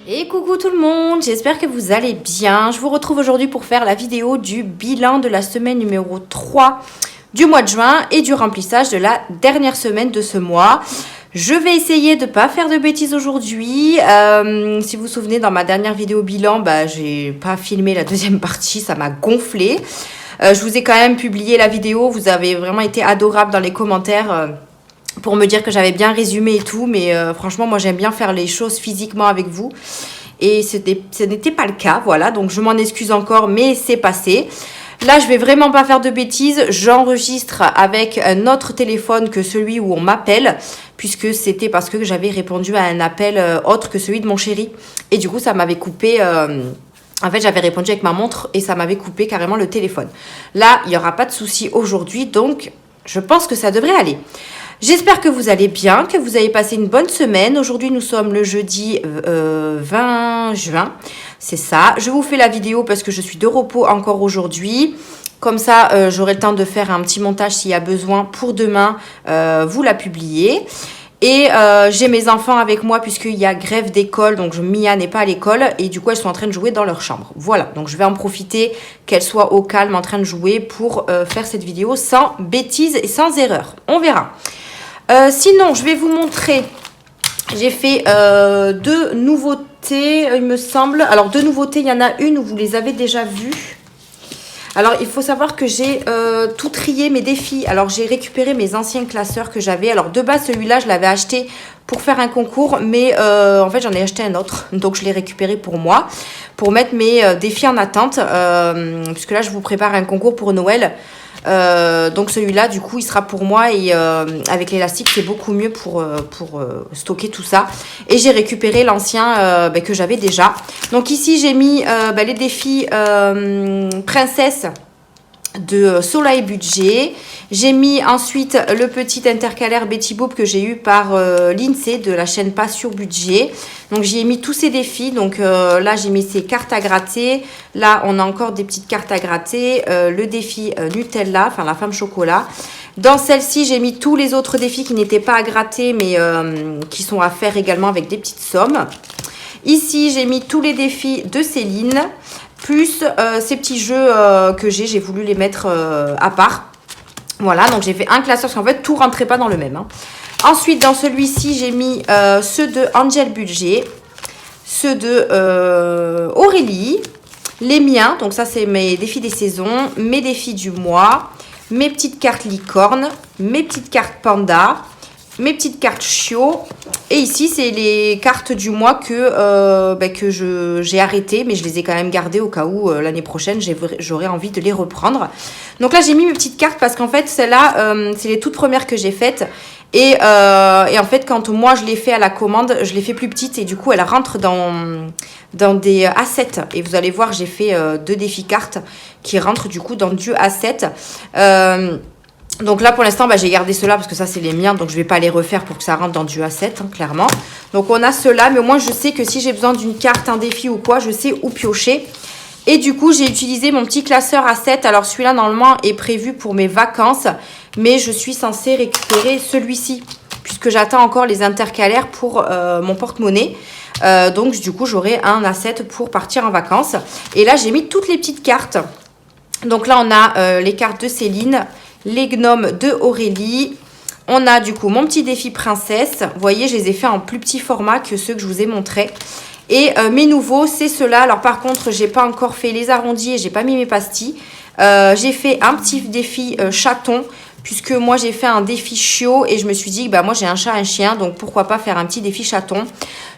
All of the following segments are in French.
Et coucou tout le monde, j'espère que vous allez bien. Je vous retrouve aujourd'hui pour faire la vidéo du bilan de la semaine numéro 3 du mois de juin et du remplissage de la dernière semaine de ce mois. Je vais essayer de ne pas faire de bêtises aujourd'hui. Si vous vous souvenez, dans ma dernière vidéo bilan, j'ai pas filmé la deuxième partie, ça m'a gonflé. Je vous ai quand même publié la vidéo, vous avez vraiment été adorables dans les commentaires. Pour me dire que j'avais bien résumé et tout, mais franchement, moi, j'aime bien faire les choses physiquement avec vous. Et ce n'était pas le cas, voilà. Donc, je m'en excuse encore, mais c'est passé. Là, je vais vraiment pas faire de bêtises. J'enregistre avec un autre téléphone que celui où on m'appelle, puisque c'était parce que j'avais répondu à un appel autre que celui de mon chéri. Et du coup, ça m'avait coupé... En fait, j'avais répondu avec ma montre et ça m'avait coupé carrément le téléphone. Là, il n'y aura pas de souci aujourd'hui, donc je pense que ça devrait aller. J'espère que vous allez bien, que vous avez passé une bonne semaine. Aujourd'hui, nous sommes le jeudi 20 juin. C'est ça. Je vous fais la vidéo parce que je suis de repos encore aujourd'hui. Comme ça, j'aurai le temps de faire un petit montage s'il y a besoin pour demain, vous la publier. Et j'ai mes enfants avec moi puisqu'il y a grève d'école, donc Mia n'est pas à l'école et du coup elles sont en train de jouer dans leur chambre. Voilà, donc je vais en profiter qu'elles soient au calme en train de jouer pour faire cette vidéo sans bêtises et sans erreur. On verra. Sinon, je vais vous montrer, j'ai fait deux nouveautés, il me semble. Alors deux nouveautés, il y en a une où vous les avez déjà vues. Alors, il faut savoir que j'ai tout trié mes défis. Alors, j'ai récupéré mes anciens classeurs que j'avais. Alors, de base, celui-là, je l'avais acheté pour faire un concours. Mais en fait, j'en ai acheté un autre. Donc, je l'ai récupéré pour moi. Pour mettre mes défis en attente. Puisque là, je vous prépare un concours pour Noël. Donc, celui-là, du coup, il sera pour moi. Et avec l'élastique, c'est beaucoup mieux pour stocker tout ça. Et j'ai récupéré l'ancien que j'avais déjà. Donc, ici, j'ai mis les défis princesse de Soleil Budget. J'ai mis ensuite le petit intercalaire Betty Boop que j'ai eu par l'INSEE de la chaîne Pas sur Budget. Donc j'y ai mis tous ces défis. Donc là j'ai mis ces cartes à gratter. Là on a encore des petites cartes à gratter. Le défi Nutella, enfin la femme chocolat. Dans celle-ci j'ai mis tous les autres défis qui n'étaient pas à gratter mais qui sont à faire également avec des petites sommes. Ici j'ai mis tous les défis de Céline. Plus ces petits jeux que j'ai voulu les mettre à part. Voilà, donc j'ai fait un classeur parce qu'en fait, tout rentrait pas dans le même. Hein. Ensuite, dans celui-ci, j'ai mis ceux de Angel Budget, ceux de Aurélie, les miens. Donc ça, c'est mes défis des saisons, mes défis du mois, mes petites cartes licorne, mes petites cartes panda, mes petites cartes chiot. Et ici, c'est les cartes du mois que j'ai arrêtées, mais je les ai quand même gardées au cas où l'année prochaine, j'aurais envie de les reprendre. Donc là, j'ai mis mes petites cartes parce qu'en fait, celles-là, c'est les toutes premières que j'ai faites. Et en fait, quand moi, je les fais à la commande, je les fais plus petites et du coup, elles rentrent dans des A7. Et vous allez voir, j'ai fait 2 défis cartes qui rentrent du coup dans du A7. Donc là, pour l'instant, j'ai gardé ceux-là parce que ça, c'est les miens. Donc, je ne vais pas les refaire pour que ça rentre dans du A7, hein, clairement. Donc, on a ceux-là. Mais au moins, je sais que si j'ai besoin d'une carte, un défi ou quoi, je sais où piocher. Et du coup, j'ai utilisé mon petit classeur A7. Alors, celui-là, normalement, est prévu pour mes vacances. Mais je suis censée récupérer celui-ci puisque j'attends encore les intercalaires pour mon porte-monnaie. Donc, du coup, j'aurai un A7 pour partir en vacances. Et là, j'ai mis toutes les petites cartes. Donc là, on a les cartes de Céline, les gnomes de Aurélie. On a du coup mon petit défi princesse. Vous voyez, je les ai fait en plus petit format que ceux que je vous ai montrés. Et mes nouveaux, c'est ceux-là. Alors par contre, j'ai pas encore fait les arrondis et j'ai pas mis mes pastilles. J'ai fait un petit défi chaton. Puisque moi, j'ai fait un défi chiot et je me suis dit, moi, j'ai un chat, un chien, donc pourquoi pas faire un petit défi chaton.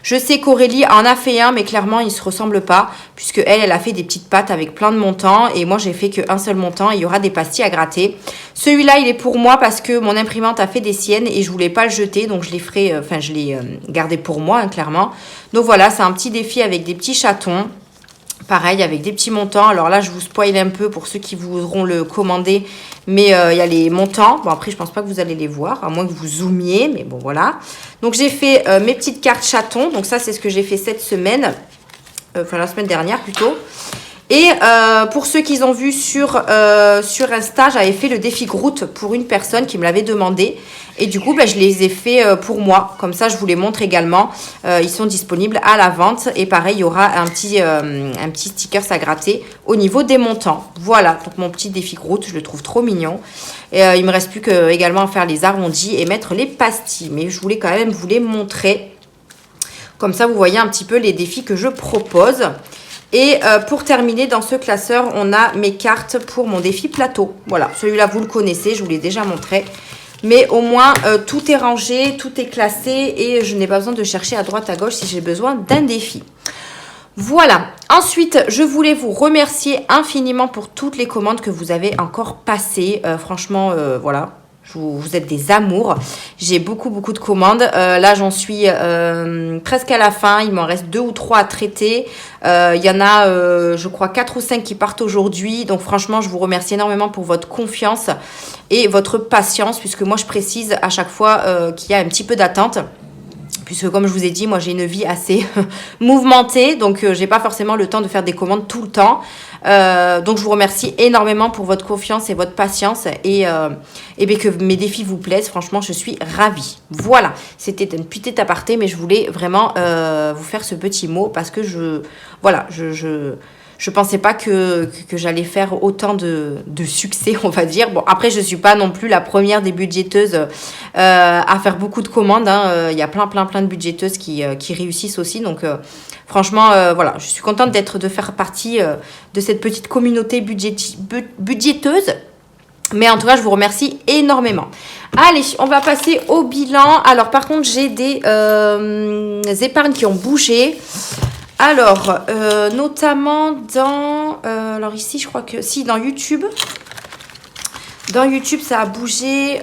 Je sais qu'Aurélie en a fait un, mais clairement, il ne se ressemble pas, puisque elle a fait des petites pattes avec plein de montants et moi, j'ai fait qu'un seul montant et il y aura des pastilles à gratter. Celui-là, il est pour moi parce que mon imprimante a fait des siennes et je voulais pas le jeter, donc je l'ai gardé pour moi, hein, clairement. Donc voilà, c'est un petit défi avec des petits chatons. Pareil, avec des petits montants. Alors là, je vous spoil un peu pour ceux qui voudront le commander. Mais il y a les montants. Bon, après, je pense pas que vous allez les voir, à moins que vous zoomiez. Mais bon, voilà. Donc, j'ai fait mes petites cartes chatons. Donc, ça, c'est ce que j'ai fait cette semaine. Enfin, la semaine dernière, plutôt. Et pour ceux qui ont vu sur Insta, j'avais fait le défi Groot pour une personne qui me l'avait demandé. Et du coup, je les ai fait pour moi. Comme ça, je vous les montre également. Ils sont disponibles à la vente. Et pareil, il y aura un petit sticker à gratter au niveau des montants. Voilà, donc mon petit défi Groot, je le trouve trop mignon. Et il me reste plus que également à faire les arrondis et mettre les pastilles. Mais je voulais quand même vous les montrer. Comme ça, vous voyez un petit peu les défis que je propose. Et pour terminer, dans ce classeur, on a mes cartes pour mon défi plateau. Voilà, celui-là, vous le connaissez, je vous l'ai déjà montré. Mais au moins, tout est rangé, tout est classé et je n'ai pas besoin de chercher à droite, à gauche si j'ai besoin d'un défi. Voilà. Ensuite, je voulais vous remercier infiniment pour toutes les commandes que vous avez encore passées. Franchement, voilà. Vous êtes des amours. J'ai beaucoup de commandes. Là, j'en suis presque à la fin. Il m'en reste 2 ou 3 à traiter. Il y en a, je crois, 4 ou 5 qui partent aujourd'hui. Donc, franchement, je vous remercie énormément pour votre confiance et votre patience, puisque moi, je précise à chaque fois qu'il y a un petit peu d'attente. Puisque comme je vous ai dit, moi j'ai une vie assez mouvementée, donc j'ai pas forcément le temps de faire des commandes tout le temps. Donc je vous remercie énormément pour votre confiance et votre patience et bien que mes défis vous plaisent. Franchement, je suis ravie. Voilà, c'était une petite aparté, mais je voulais vraiment vous faire ce petit mot parce que je pensais pas que j'allais faire autant de succès, on va dire. Bon, après, je suis pas non plus la première des budgéteuses à faire beaucoup de commandes. Hein. Il y a plein de budgéteuses qui réussissent aussi. Donc, franchement, voilà, je suis contente de faire partie de cette petite communauté budgéteuse. Mais en tout cas, je vous remercie énormément. Allez, on va passer au bilan. Alors, par contre, j'ai des épargnes qui ont bougé. Alors, notamment dans... alors ici, je crois que... Si, dans YouTube. Dans YouTube, ça a bougé.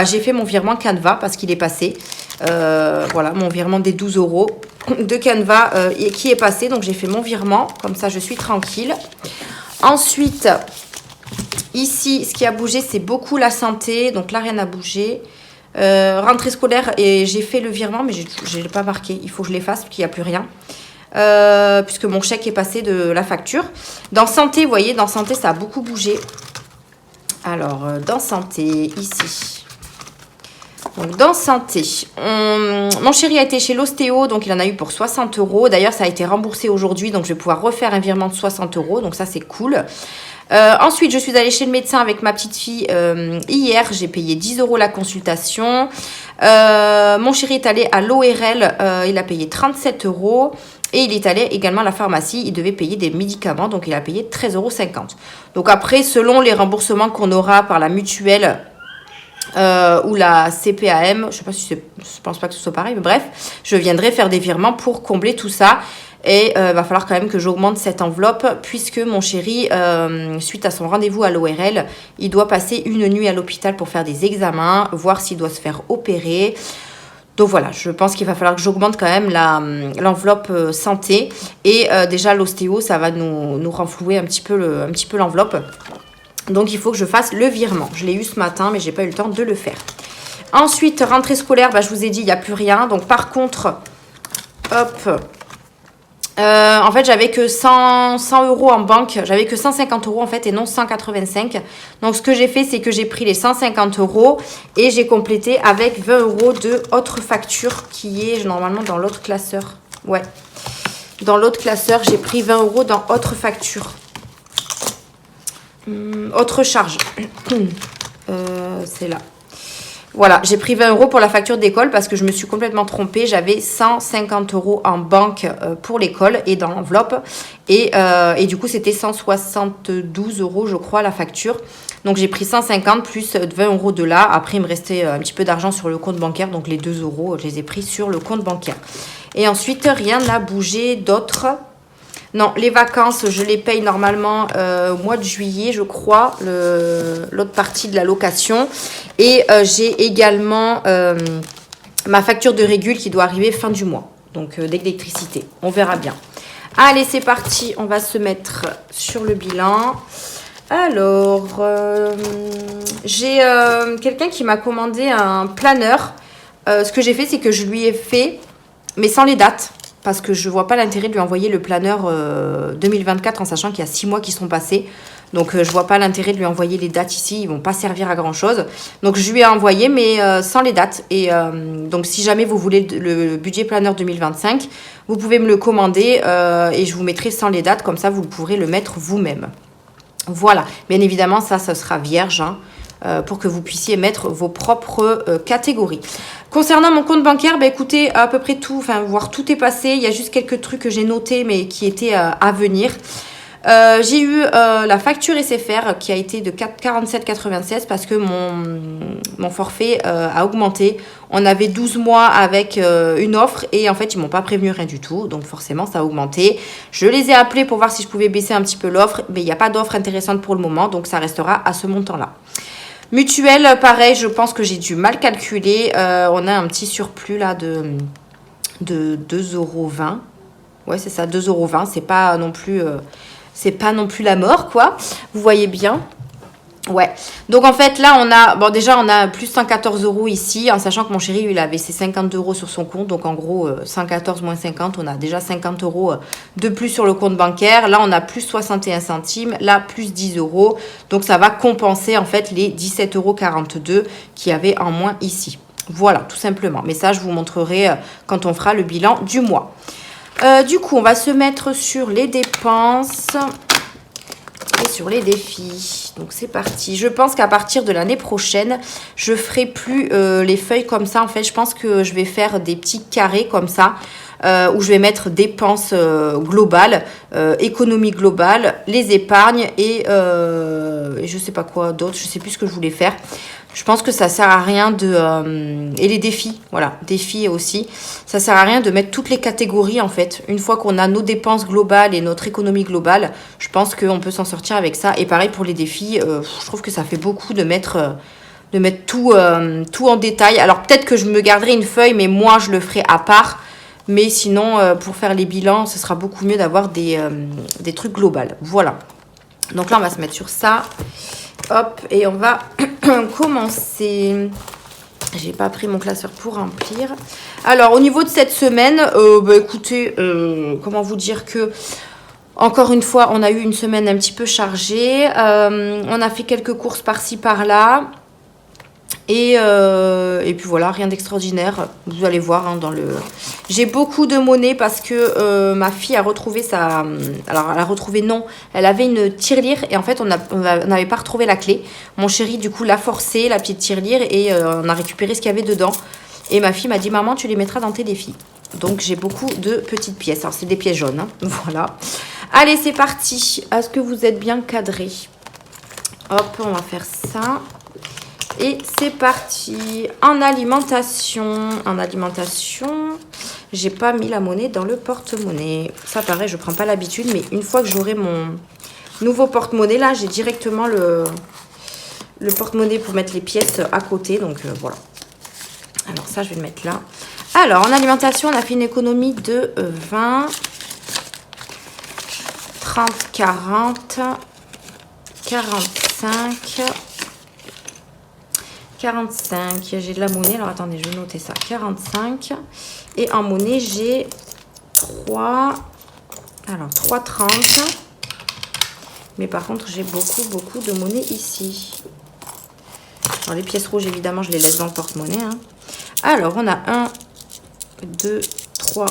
J'ai fait mon virement Canva parce qu'il est passé. Voilà, mon virement des 12 € de Canva qui est passé. Donc, j'ai fait mon virement. Comme ça, je suis tranquille. Ensuite, ici, ce qui a bougé, c'est beaucoup la santé. Donc là, rien n'a bougé. Rentrée scolaire, et j'ai fait le virement, mais je ne l'ai pas marqué. Il faut que je l'efface parce qu'il n'y a plus rien. Puisque mon chèque est passé de la facture. Dans santé, vous voyez, dans santé, ça a beaucoup bougé. Alors, dans santé, ici. Donc, dans santé, mon chéri a été chez l'ostéo, donc il en a eu pour 60 €. D'ailleurs, ça a été remboursé aujourd'hui, donc je vais pouvoir refaire un virement de 60 €. Donc, ça, c'est cool. Ensuite, je suis allée chez le médecin avec ma petite fille hier. J'ai payé 10 € la consultation. Mon chéri est allé à l'ORL. Il a payé 37 €. Et il est allé également à la pharmacie. Il devait payer des médicaments. Donc, il a payé 13,50 €. Donc, après, selon les remboursements qu'on aura par la mutuelle ou la CPAM, je sais pas si je pense pas que ce soit pareil, mais bref, je viendrai faire des virements pour combler tout ça. Et va falloir quand même que j'augmente cette enveloppe puisque mon chéri, suite à son rendez-vous à l'ORL, il doit passer une nuit à l'hôpital pour faire des examens, voir s'il doit se faire opérer. Donc voilà, je pense qu'il va falloir que j'augmente quand même l'enveloppe santé. Et déjà l'ostéo, ça va nous renflouer un petit peu l'enveloppe. Donc il faut que je fasse le virement. Je l'ai eu ce matin, mais j'ai pas eu le temps de le faire. Ensuite, rentrée scolaire, je vous ai dit, il n'y a plus rien. Donc par contre, hop... en fait, j'avais que 100 € en banque. J'avais que 150 € en fait et non 185. Donc, ce que j'ai fait, c'est que j'ai pris les 150 € et j'ai complété avec 20 € de autre facture qui est normalement dans l'autre classeur. Ouais. Dans l'autre classeur, j'ai pris 20 € dans autre facture. Autre charge. C'est là. Voilà, j'ai pris 20 € pour la facture d'école parce que je me suis complètement trompée. J'avais 150 € en banque pour l'école et dans l'enveloppe. Et du coup, c'était 172 € je crois, la facture. Donc, j'ai pris 150 plus 20 € de là. Après, il me restait un petit peu d'argent sur le compte bancaire. Donc, les 2 €, je les ai pris sur le compte bancaire. Et ensuite, rien n'a bougé d'autre. Non, les vacances, je les paye normalement au mois de juillet, je crois, l'autre partie de la location. Et j'ai également ma facture de régule qui doit arriver fin du mois, donc d'électricité. On verra bien. Allez, c'est parti, on va se mettre sur le bilan. Alors, j'ai quelqu'un qui m'a commandé un planeur. Ce que j'ai fait, c'est que je lui ai fait, mais sans les dates. parce que je vois pas l'intérêt de lui envoyer le planeur 2024 en sachant qu'il y a 6 mois qui sont passés. Donc, je vois pas l'intérêt de lui envoyer les dates ici. Ils vont pas servir à grand-chose. Donc, je lui ai envoyé, mais sans les dates. Et donc, si jamais vous voulez le budget planeur 2025, vous pouvez me le commander et je vous mettrai sans les dates. Comme ça, vous pourrez le mettre vous-même. Voilà. Bien évidemment, ça sera vierge, hein, pour que vous puissiez mettre vos propres catégories. Concernant mon compte bancaire, bah, écoutez, à peu près tout, enfin, voire tout est passé. Il y a juste quelques trucs que j'ai notés, mais qui étaient à venir. J'ai eu la facture SFR qui a été de 47,96 parce que mon forfait a augmenté. On avait 12 mois avec une offre et en fait, ils m'ont pas prévenu rien du tout. Donc forcément, ça a augmenté. Je les ai appelés pour voir si je pouvais baisser un petit peu l'offre. Mais il n'y a pas d'offre intéressante pour le moment. Donc ça restera à ce montant-là. Mutuelle, pareil, je pense que j'ai dû mal calculer. On a un petit surplus là de 2,20 €. Ouais, c'est ça, 2,20 €. C'est pas non plus... c'est pas non plus la mort, quoi. Vous voyez bien. Ouais. Donc, en fait, là, on a... Bon, déjà, on a plus 114 € ici, en sachant que mon chéri, lui, il avait ses 52 € sur son compte. Donc, en gros, 114 moins 50, on a déjà 50 € de plus sur le compte bancaire. Là, on a plus 61 centimes. Là, plus 10 €. Donc, ça va compenser, en fait, les 17,42 € qu'il y avait en moins ici. Voilà, tout simplement. Mais ça, je vous montrerai quand on fera le bilan du mois. Du coup, on va se mettre sur les dépenses et sur les défis. Donc, c'est parti. Je pense qu'à partir de l'année prochaine, je ferai plus les feuilles comme ça. En fait, je pense que je vais faire des petits carrés comme ça où je vais mettre dépenses globales, économie globale, les épargnes et je sais pas quoi d'autre. Je sais plus ce que je voulais faire. Je pense que ça sert à rien de... et les défis, voilà, défis aussi. Ça sert à rien de mettre toutes les catégories, en fait. Une fois qu'on a nos dépenses globales et notre économie globale, je pense qu'on peut s'en sortir avec ça. Et pareil pour les défis, je trouve que ça fait beaucoup de mettre tout en détail. Alors, peut-être que je me garderai une feuille, mais moi, je le ferai à part. Mais sinon, pour faire les bilans, ce sera beaucoup mieux d'avoir des trucs globaux. Voilà. Donc là, on va se mettre sur ça. Hop, et on va commencer. J'ai pas pris mon classeur pour remplir. Alors, au niveau de cette semaine, bah, écoutez, comment vous dire que... Encore une fois, on a eu une semaine un petit peu chargée. On a fait quelques courses par-ci, par-là. Et puis voilà, rien d'extraordinaire. Vous allez voir dans le... J'ai beaucoup de monnaie parce que ma fille a retrouvé sa... Alors, elle a retrouvé, non. Elle avait une tirelire et en fait, on n'avait pas retrouvé la clé. Mon chéri, du coup, l'a forcé, la petite tirelire, et on a récupéré ce qu'il y avait dedans. Et ma fille m'a dit, maman, tu les mettras dans tes défis. Donc, j'ai beaucoup de petites pièces. Alors, c'est des pièces jaunes. Hein. Voilà. Allez, c'est parti. Est-ce que vous êtes bien cadrés? Hop, on va faire ça. Et c'est parti. En alimentation, j'ai pas mis la monnaie dans le porte-monnaie. Ça, pareil, je prends pas l'habitude, mais une fois que j'aurai mon nouveau porte-monnaie, là, j'ai directement le porte-monnaie pour mettre les pièces à côté. Donc, voilà. Alors, ça, je vais le mettre là. Alors, en alimentation, on a fait une économie de 20, 30, 40, 45... 45, j'ai de la monnaie, alors attendez, je vais noter ça, 45, et en monnaie, j'ai 3,30, mais par contre, j'ai beaucoup de monnaie ici. Alors, les pièces rouges, évidemment, je les laisse dans le porte-monnaie. Hein. Alors, on a 1, 2, 3,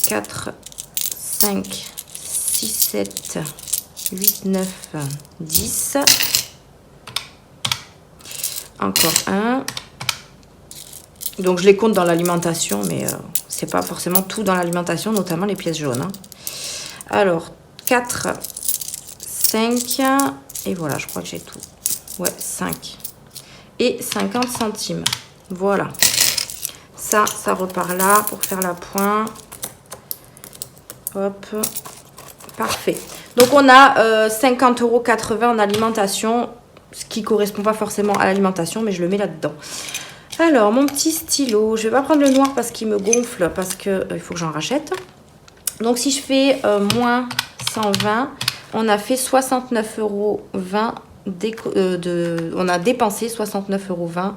4, 5, 6, 7, 8, 9, 10... Encore un. Donc, je les compte dans l'alimentation, mais c'est pas forcément tout dans l'alimentation, notamment les pièces jaunes. Hein. Alors, 4, 5, et voilà, je crois que j'ai tout. Ouais, 5. Et 50 centimes. Voilà. Ça repart là pour faire la pointe. Hop. Parfait. Donc, on a 50,80 € en alimentation. Ce qui ne correspond pas forcément à l'alimentation, mais je le mets là-dedans. Alors, mon petit stylo. Je ne vais pas prendre le noir parce qu'il me gonfle, parce qu'il faut que j'en rachète. Donc, si je fais moins 120, on a fait 69,20 €. On a dépensé 69,20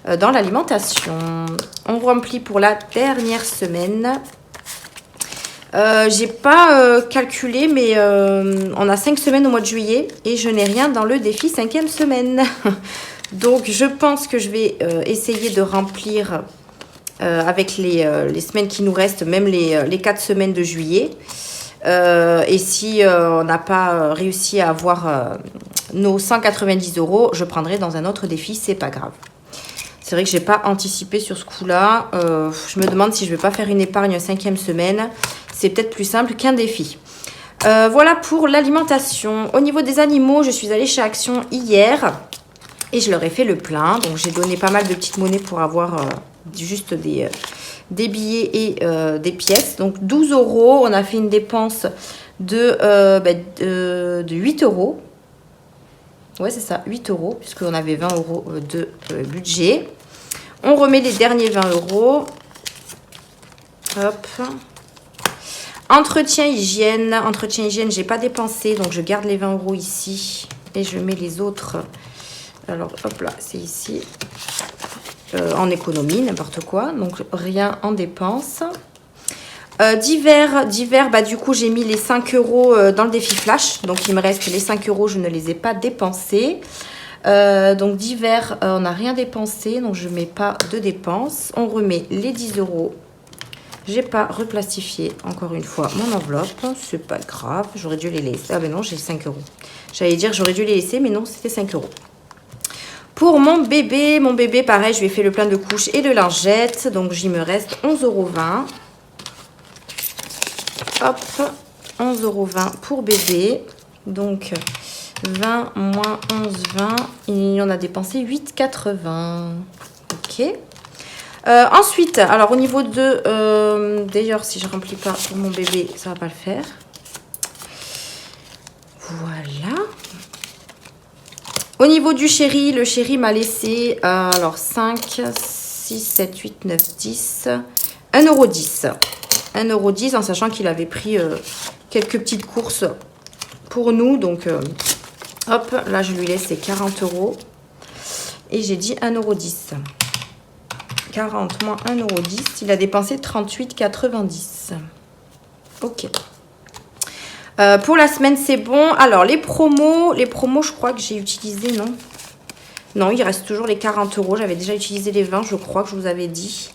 € dans l'alimentation. On remplit pour la dernière semaine. J'ai pas calculé, mais on a 5 semaines au mois de juillet et je n'ai rien dans le défi 5e semaine. Donc, je pense que je vais essayer de remplir avec les semaines qui nous restent, même les 4 semaines de juillet. Et si on n'a pas réussi à avoir nos 190 €, je prendrai dans un autre défi, c'est pas grave. C'est vrai que j'ai pas anticipé sur ce coup-là. Je me demande si je vais pas faire une épargne 5e semaine. C'est peut-être plus simple qu'un défi. Voilà pour l'alimentation. Au niveau des animaux, je suis allée chez Action hier et je leur ai fait le plein. Donc j'ai donné pas mal de petites monnaies pour avoir juste des billets et des pièces. Donc 12 €. On a fait une dépense de 8 €. Ouais, c'est ça, 8 €, puisqu'on avait 20 € de budget. On remet les derniers 20 €. Hop. Entretien hygiène. Entretien hygiène, j'ai pas dépensé, donc je garde les 20 € ici. Et je mets les autres. Alors, hop là, c'est ici. En économie, n'importe quoi. Donc, rien en dépense. Divers, bah, du coup, j'ai mis les 5 € dans le défi flash. Donc, il me reste les 5 €, je ne les ai pas dépensés. Donc, divers, on n'a rien dépensé. Donc, je ne mets pas de dépenses. On remet les 10 €. J'ai pas replastifié, encore une fois, mon enveloppe. C'est pas grave, j'aurais dû les laisser. Ah ben non, j'ai 5 €. J'allais dire j'aurais dû les laisser, mais non, c'était 5 €. Pour mon bébé, pareil, je lui ai fait le plein de couches et de lingettes. Donc, il me reste 11,20 €. Hop, 11,20 € pour bébé. Donc, 20 moins 11, 20. Et on a dépensé 8,80 €. Ok. Ensuite, alors au niveau de... D'ailleurs, si je ne remplis pas pour mon bébé, ça ne va pas le faire. Voilà. Au niveau du chéri, le chéri m'a laissé... alors 5, 6, 7, 8, 9, 10... 1,10 €. 1,10 € en sachant qu'il avait pris quelques petites courses pour nous. Donc, hop, là, je lui laisse 40 €. Et j'ai dit 1,10 €. 40 moins 1,10 €, il a dépensé 38,90 €. Ok. Pour la semaine, c'est bon. Alors, les promos, je crois que j'ai utilisé, non? Non, il reste toujours les 40 €. J'avais déjà utilisé les 20, je crois que je vous avais dit.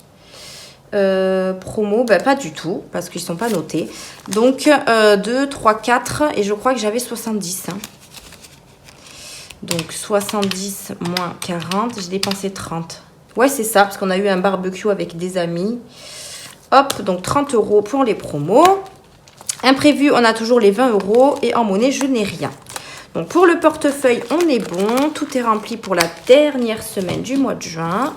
Promo, ben, pas du tout, parce qu'ils ne sont pas notés. Donc, 2, 3, 4, et je crois que j'avais 70. Hein. Donc, 70 moins 40, j'ai dépensé 30. Ouais, c'est ça, parce qu'on a eu un barbecue avec des amis. Hop, donc 30 € pour les promos. Imprévu, on a toujours les 20 €. Et en monnaie, je n'ai rien. Donc, pour le portefeuille, on est bon. Tout est rempli pour la dernière semaine du mois de juin.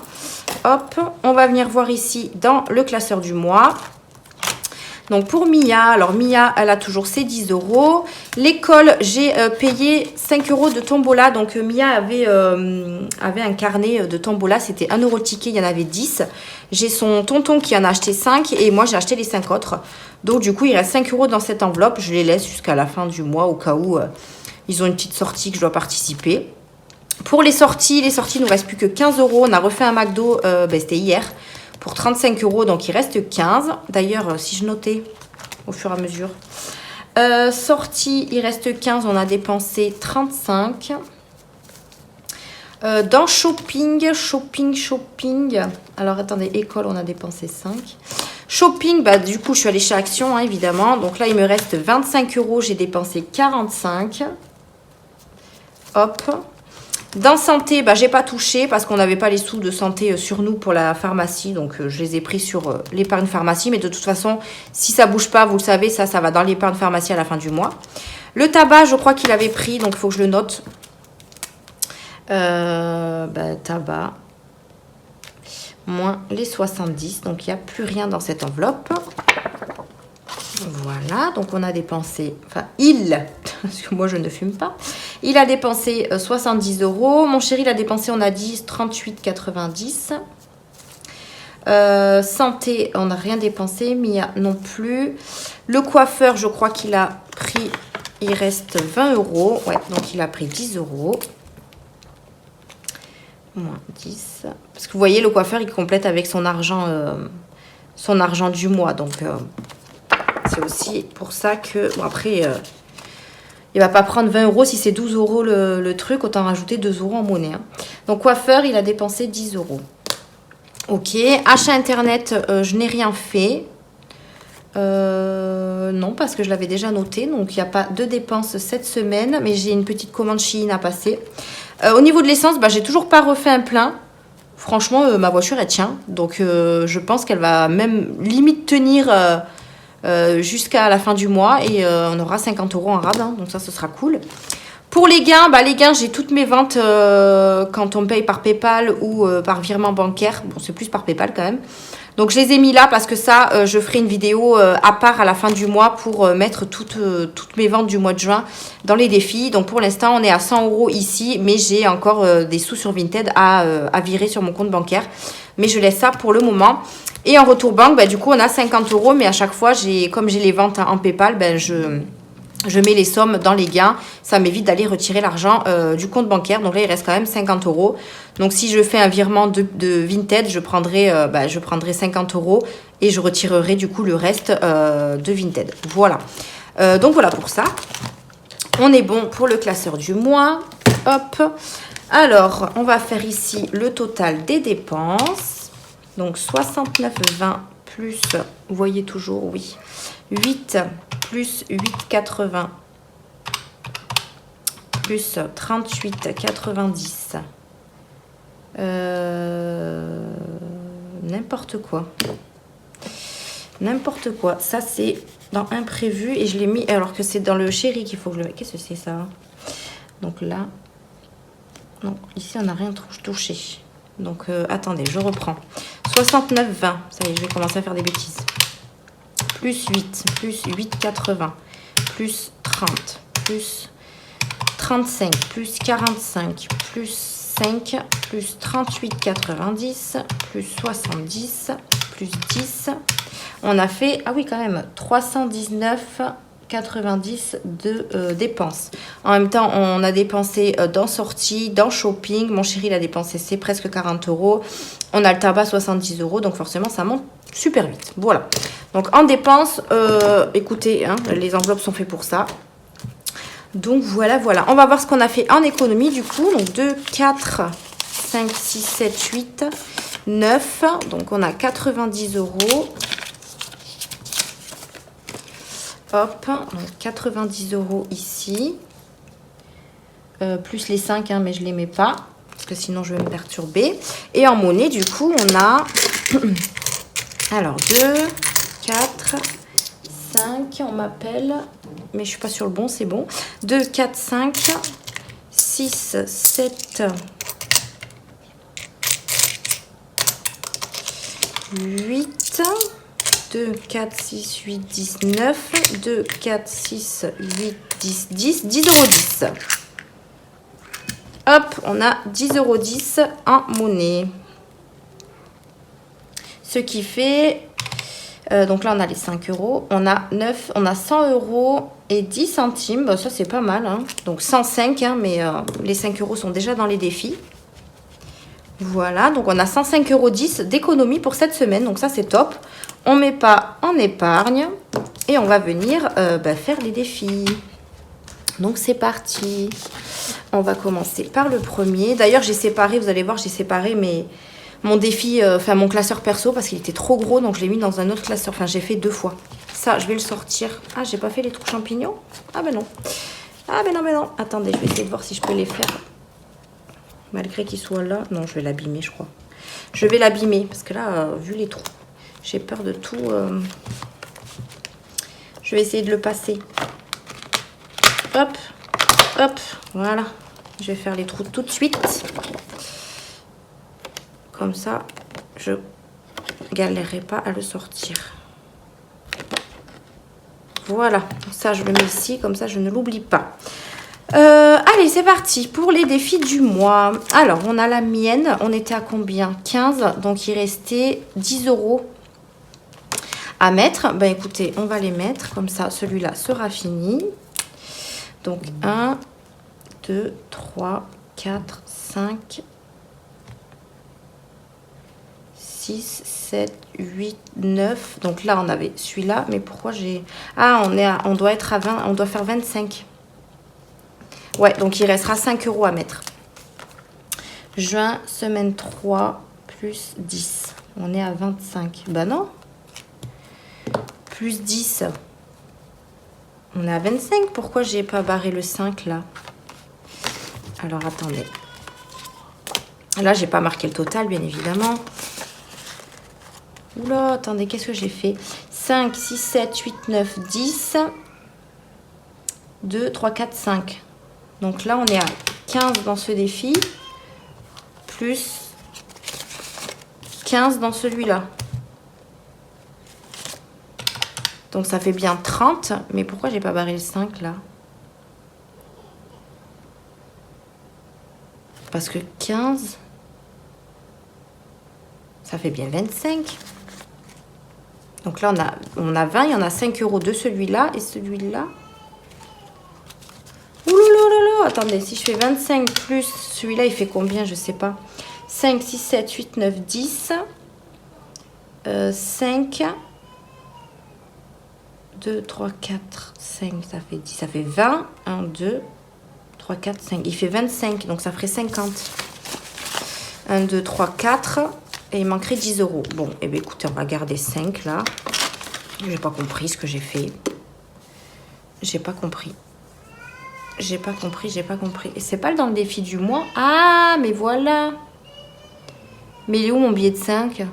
Hop, on va venir voir ici dans le classeur du mois. Donc, pour Mia, alors Mia, elle a toujours ses 10 €. L'école, j'ai payé 5 € de tombola. Donc, Mia avait un carnet de tombola. C'était 1 € le ticket, il y en avait 10. J'ai son tonton qui en a acheté 5 et moi, j'ai acheté les 5 autres. Donc, du coup, il reste 5 € dans cette enveloppe. Je les laisse jusqu'à la fin du mois au cas où ils ont une petite sortie que je dois participer. Pour les sorties, il nous reste plus que 15 €. On a refait un McDo, c'était hier. Pour 35 €, donc il reste 15. D'ailleurs, si je notais au fur et à mesure. Sortie, il reste 15, on a dépensé 35. Dans shopping. Alors, attendez, école, on a dépensé 5. Shopping, bah, du coup, je suis allée chez Action, hein, évidemment. Donc là, il me reste 25 €, j'ai dépensé 45. Hop. Dans santé, bah, j'ai pas touché parce qu'on n'avait pas les sous de santé sur nous pour la pharmacie. Donc, je les ai pris sur l'épargne pharmacie. Mais de toute façon, si ça bouge pas, vous le savez, ça va dans l'épargne pharmacie à la fin du mois. Le tabac, je crois qu'il avait pris. Donc, il faut que je le note. Tabac. Moins les 70. Donc, il n'y a plus rien dans cette enveloppe. Voilà, donc on a dépensé, parce que moi je ne fume pas, il a dépensé 70 €. Mon chéri, il a dépensé, on a dit 38,90 €. Santé, on n'a rien dépensé, Mia non plus. Le coiffeur, je crois qu'il a pris, il reste 20 €. Ouais, donc il a pris 10 €. Moins 10. Parce que vous voyez, le coiffeur, il complète avec son argent du mois, donc... c'est aussi pour ça que... Bon, après, il va pas prendre 20 € si c'est 12 € le truc. Autant rajouter 2 € en monnaie. Hein. Donc, coiffeur, il a dépensé 10 €. Ok. Achat internet, je n'ai rien fait. Non, parce que je l'avais déjà noté. Donc, il n'y a pas de dépenses cette semaine. Mais j'ai une petite commande Shein à passer. Au niveau de l'essence, j'ai toujours pas refait un plein. Franchement, ma voiture, elle tient. Donc, je pense qu'elle va même limite tenir jusqu'à la fin du mois. Et on aura 50 € en rab. Hein, donc, ça, ce sera cool. Pour les gains, j'ai toutes mes ventes quand on paye par PayPal ou par virement bancaire. Bon, c'est plus par PayPal quand même. Donc, je les ai mis là parce que ça, je ferai une vidéo à part à la fin du mois pour mettre toutes mes ventes du mois de juin dans les défis. Donc, pour l'instant, on est à 100 € ici, mais j'ai encore des sous sur Vinted à virer sur mon compte bancaire. Mais je laisse ça pour le moment. Et en retour banque, du coup, on a 50 €, mais à chaque fois, comme j'ai les ventes en PayPal, je mets les sommes dans les gains. Ça m'évite d'aller retirer l'argent du compte bancaire. Donc là, il reste quand même 50 €. Donc si je fais un virement de Vinted, je prendrai 50 € et je retirerai du coup le reste de Vinted. Voilà. Donc voilà pour ça. On est bon pour le classeur du mois. Hop. Alors, on va faire ici le total des dépenses. Donc 69,20 plus, vous voyez toujours, oui, 8 plus 8,80 plus 38,90. N'importe quoi. N'importe quoi. Ça, c'est dans imprévu et je l'ai mis alors que c'est dans le chéri qu'il faut que je le mette. Qu'est-ce que c'est ça? Donc là, non, ici, on n'a rien touché. Donc, attendez, je reprends. 69,20. Ça y est, je vais commencer à faire des bêtises. Plus 8, plus 8,80, plus 30, plus 35, plus 45, plus 5, plus 38,90, plus 70, plus 10. On a fait, ah oui quand même, 319,90 de dépenses. En même temps, on a dépensé dans sortie, dans shopping. Mon chéri, il a dépensé, c'est presque 40 €. On a le tabac, 70 €. Donc forcément, ça monte super vite. Voilà. Donc en dépenses, écoutez, hein, les enveloppes sont faites pour ça. Donc voilà. On va voir ce qu'on a fait en économie du coup. Donc 2, 4, 5, 6, 7, 8, 9. Donc on a 90 €. Hop, donc 90 € ici. Plus les 5, hein, mais je ne les mets pas. Parce que sinon je vais me perturber. Et en monnaie, du coup, on a... Alors 2, 4, 5, on m'appelle. Mais je ne suis pas sur le bon, c'est bon. 2, 4, 5, 6, 7, 8... 2, 4, 6, 8, 10, 9. 2, 4, 6, 8, 10, 10. 10,10 €. Hop, on a 10,10 € en monnaie. Ce qui fait... donc là, on a les 5 €. On a 100 € et 10 centimes. Bah, ça, c'est pas mal. Hein. Donc 105, hein, mais les 5 € sont déjà dans les défis. Voilà, donc on a 105,10 € d'économie pour cette semaine. Donc ça, c'est top. On ne met pas en épargne et on va venir faire les défis. Donc c'est parti. On va commencer par le premier. D'ailleurs, j'ai séparé, vous allez voir, j'ai séparé mon défi, mon classeur perso parce qu'il était trop gros. Donc je l'ai mis dans un autre classeur. Enfin, j'ai fait 2 fois. Ça, je vais le sortir. Ah, j'ai pas fait les trous champignons? Ah ben non. Ah ben non. Attendez, je vais essayer de voir si je peux les faire. Malgré qu'il soit là. Non, je vais l'abîmer, je crois. Je vais l'abîmer parce que là, vu les trous, j'ai peur de tout. Je vais essayer de le passer. Hop, hop, voilà. Je vais faire les trous tout de suite. Comme ça, je galérerai pas à le sortir. Voilà, ça je le mets ici, comme ça je ne l'oublie pas. Allez, c'est parti pour les défis du mois. Alors, on a la mienne. On était à combien? 15. Donc, il restait 10 € à mettre. Ben, écoutez, on va les mettre. Comme ça, celui-là sera fini. Donc, 1, 2, 3, 4, 5, 6, 7, 8, 9. Donc là, on avait celui-là. Mais pourquoi j'ai... Ah, on doit être à 20. On doit faire 25. Ouais, donc il restera 5 € à mettre. Juin, semaine 3, plus 10. On est à 25. Bah non. Plus 10. On est à 25. Pourquoi j'ai pas barré le 5 là? Alors, attendez. Là, j'ai pas marqué le total, bien évidemment. Oula, attendez, qu'est-ce que j'ai fait? 5, 6, 7, 8, 9, 10. 2, 3, 4, 5. Donc là, on est à 15 dans ce défi. Plus 15 dans celui-là. Donc ça fait bien 30. Mais pourquoi j'ai pas barré le 5 là? Parce que 15, ça fait bien 25. Donc là, on a 20. Il y en a 5 € de celui-là et celui-là. Ouh là là là là. Attendez, si je fais 25 plus celui-là, il fait combien? Je sais pas. 5, 6, 7, 8, 9, 10. 5. 2, 3, 4, 5. Ça fait 10. Ça fait 20. 1, 2, 3, 4, 5. Il fait 25. Donc ça ferait 50. 1, 2, 3, 4. Et il manquerait 10 €. Bon, et bien écoutez, on va garder 5 là. J'ai pas compris ce que j'ai fait. J'ai pas compris. J'ai pas compris. Et c'est pas dans le défi du mois. Ah, mais voilà. Mais il est où mon billet de 5?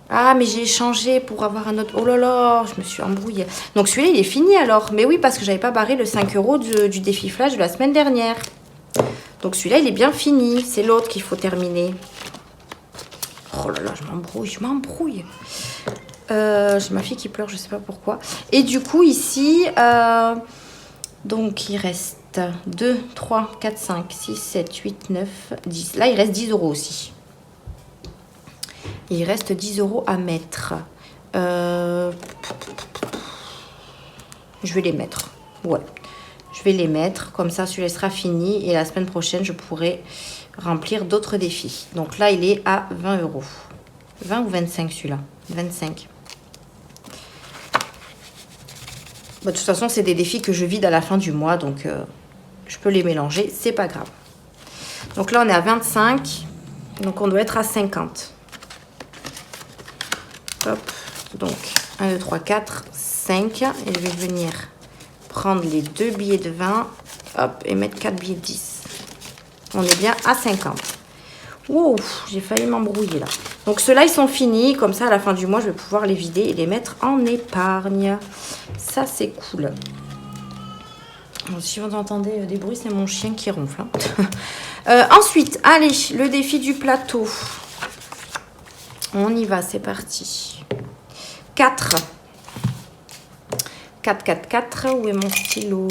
Ah, mais j'ai changé pour avoir un autre... Oh là là, je me suis embrouillée. Donc celui-là, il est fini alors. Mais oui, parce que j'avais pas barré le 5 € du défi flash de la semaine dernière. Donc celui-là, il est bien fini. C'est l'autre qu'il faut terminer. Oh là là, je m'embrouille. J'ai ma fille qui pleure, je sais pas pourquoi. Et du coup, ici, donc il reste 2, 3, 4, 5, 6, 7, 8, 9, 10. Là, il reste 10 € aussi. Il reste 10 € à mettre. Je vais les mettre. Ouais. Je vais les mettre. Comme ça, celui-là sera fini. Et la semaine prochaine, je pourrai remplir d'autres défis. Donc là, il est à 20 €. 20 ou 25 celui-là? 25. Bah, de toute façon, c'est des défis que je vide à la fin du mois. Donc, je peux les mélanger. C'est pas grave. Donc là, on est à 25. Donc, on doit être à 50. Hop. Donc, 1, 2, 3, 4, 5. Et je vais venir prendre les 2 billets de 20. Hop. Et mettre 4 billets de 10. On est bien à 50. Wow, j'ai failli m'embrouiller là. Donc ceux-là, ils sont finis. Comme ça, à la fin du mois, je vais pouvoir les vider et les mettre en épargne. Ça, c'est cool. Bon, si vous entendez des bruits, c'est mon chien qui ronfle. Hein. Ensuite, allez, le défi du plateau. On y va, c'est parti. 4. 4, 4, 4. Où est mon stylo?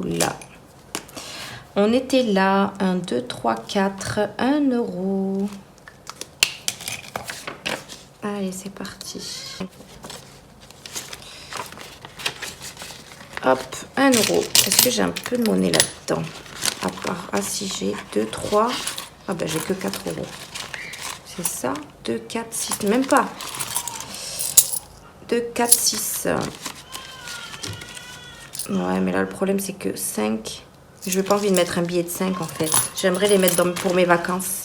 Là. On était là. 1, 2, 3, 4. 1 €. Allez, c'est parti. Hop, 1 €. Est-ce que j'ai un peu de monnaie là-dedans? À part, ah si j'ai 2, 3. Ah ben j'ai que 4 €. C'est ça? 2, 4, 6. Même pas. 2, 4, 6. Ouais, mais là le problème c'est que 5. Je n'ai pas envie de mettre un billet de 5 en fait. J'aimerais les mettre pour mes vacances.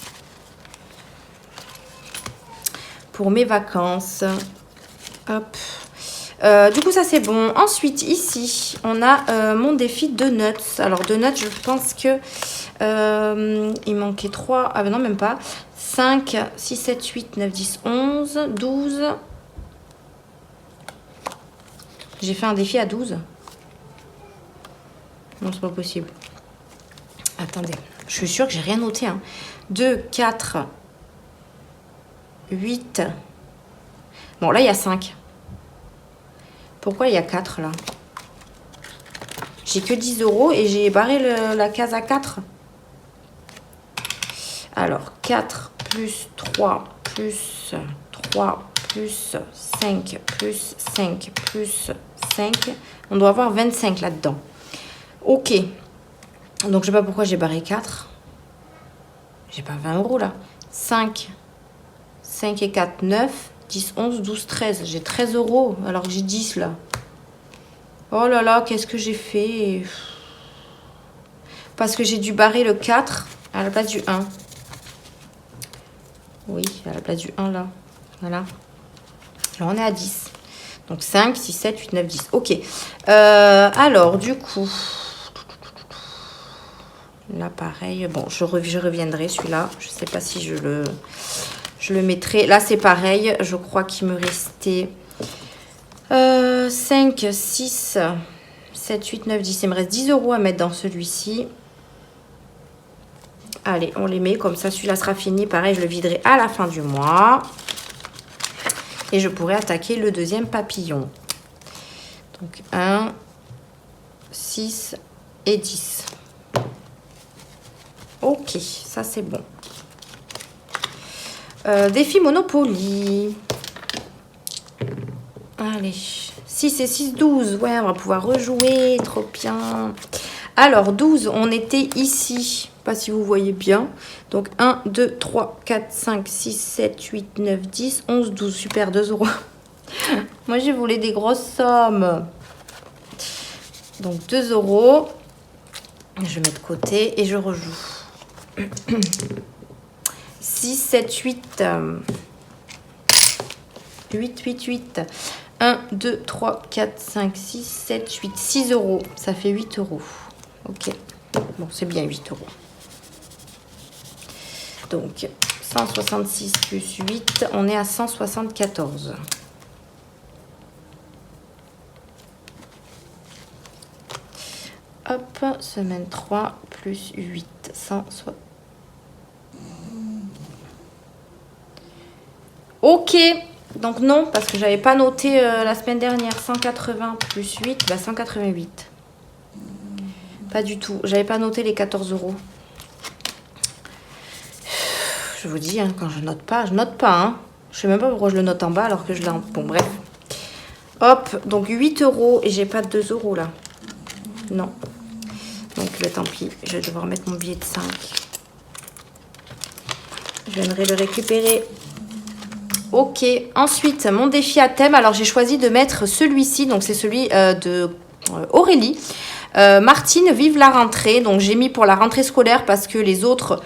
Pour mes vacances. Hop. Du coup, ça c'est bon. Ensuite, ici, on a mon défi de nuts. Alors, de nuts, je pense que il manquait 3. Ah ben non, même pas. 5, 6, 7, 8, 9, 10, 11, 12. J'ai fait un défi à 12. Non, c'est pas possible. Attendez. Je suis sûre que j'ai rien noté. Hein. 2, 4, 8. Bon, là, il y a 5. Pourquoi il y a 4 là? J'ai que 10 € et j'ai barré la case à 4. Alors, 4 plus 3 plus 3 plus 5 plus 5 plus 5. On doit avoir 25 là-dedans. Ok. Donc, je sais pas pourquoi j'ai barré 4. J'ai pas 20 € là. 5 et 4, 9, 10, 11, 12, 13. J'ai 13 € alors que j'ai 10 là. Oh là là, qu'est-ce que j'ai fait? Parce que j'ai dû barrer le 4 à la place du 1. Oui, à la place du 1 là. Voilà. Là, on est à 10. Donc 5, 6, 7, 8, 9, 10. Ok. Alors, du coup... Là, pareil. Bon, je reviendrai celui-là. Je ne sais pas si je le mettrai. Là, c'est pareil. Je crois qu'il me restait 5, 6, 7, 8, 9, 10. Il me reste 10 € à mettre dans celui-ci. Allez, on les met. Comme ça, celui-là sera fini. Pareil, je le viderai à la fin du mois. Et je pourrai attaquer le deuxième papillon. Donc, 1, 6 et 10. Ok, ça c'est bon. Défi Monopoly. Allez, 6 et 6, 12. Ouais, on va pouvoir rejouer, trop bien. Alors, 12, on était ici. Pas si vous voyez bien. Donc, 1, 2, 3, 4, 5, 6, 7, 8, 9, 10, 11, 12. Super, 2 €. Moi, je voulais des grosses sommes. Donc, 2 €. Je mets de côté et je rejoue. 6, 7, 8. 8, 8, 8. 1, 2, 3, 4, 5, 6, 7, 8. 6 €. Ça fait 8 €. Ok. Bon, c'est bien 8 €. Donc, 166 plus 8, on est à 174. Hop, semaine 3 plus 8, 160. Ok, donc non, parce que j'avais pas noté la semaine dernière. 180 plus 8, bah 188. Pas du tout, j'avais pas noté les 14 €. Je vous dis, hein, quand je note pas, hein. Je sais même pas pourquoi je le note en bas alors que je l'ai en... Bon, bref. Hop, donc 8 € et j'ai pas de 2 € là. Non. Donc, bah, tant pis, je vais devoir mettre mon billet de 5. Je viendrai le récupérer. Ok, ensuite, mon défi à thème. Alors, j'ai choisi de mettre celui-ci. Donc, c'est celui de Aurélie. Martine, vive la rentrée. Donc, j'ai mis pour la rentrée scolaire parce que les autres...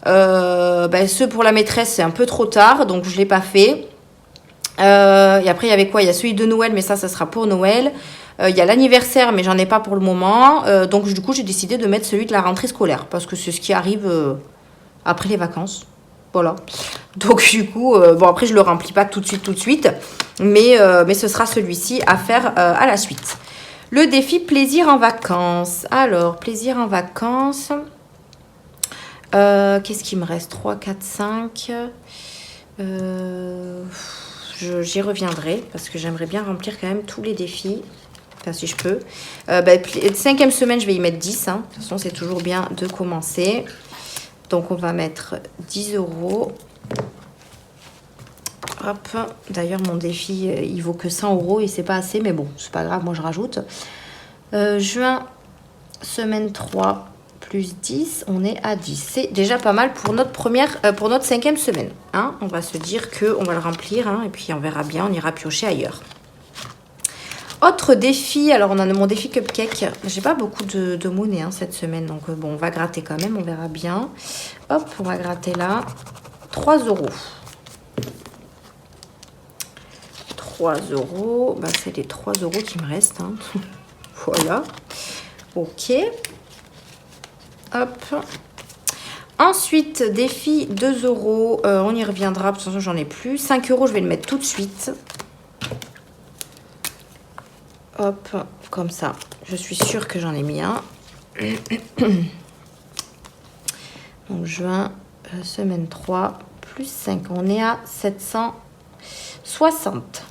ceux pour la maîtresse, c'est un peu trop tard, donc je ne l'ai pas fait. Et après, il y avait quoi? Il y a celui de Noël, mais ça sera pour Noël. Il y a l'anniversaire, mais j'en ai pas pour le moment. Donc, du coup, j'ai décidé de mettre celui de la rentrée scolaire, parce que c'est ce qui arrive après les vacances. Voilà. Donc, du coup, bon, après, je le remplis pas tout de suite. Mais ce sera celui-ci à faire à la suite. Le défi plaisir en vacances. Alors, plaisir en vacances... qu'est-ce qui me reste? 3, 4, 5. J'y reviendrai parce que j'aimerais bien remplir quand même tous les défis. Enfin, si je peux. 5e semaine, je vais y mettre 10. Hein. De toute façon, c'est toujours bien de commencer. Donc, on va mettre 10 €. Hop. D'ailleurs, mon défi, il vaut que 100 € et c'est pas assez. Mais bon, c'est pas grave, moi je rajoute. Juin, semaine 3. Plus 10, on est à 10. C'est déjà pas mal pour notre pour notre 5e semaine. Hein. On va se dire qu'on va le remplir, hein, et puis on verra bien, on ira piocher ailleurs. Autre défi, alors on a mon défi cupcake. J'ai pas beaucoup de monnaie cette semaine, donc bon, on va gratter quand même, on verra bien. Hop, on va gratter là. 3 €. 3 €, bah, c'est les 3 € qui me restent. Hein. Voilà. Ok. Hop. Ensuite, défi 2 €. On y reviendra. De toute façon, j'en ai plus. 5 €, je vais le mettre tout de suite. Hop, comme ça. Je suis sûre que j'en ai mis un. Donc, juin, semaine 3, plus 5. On est à 760.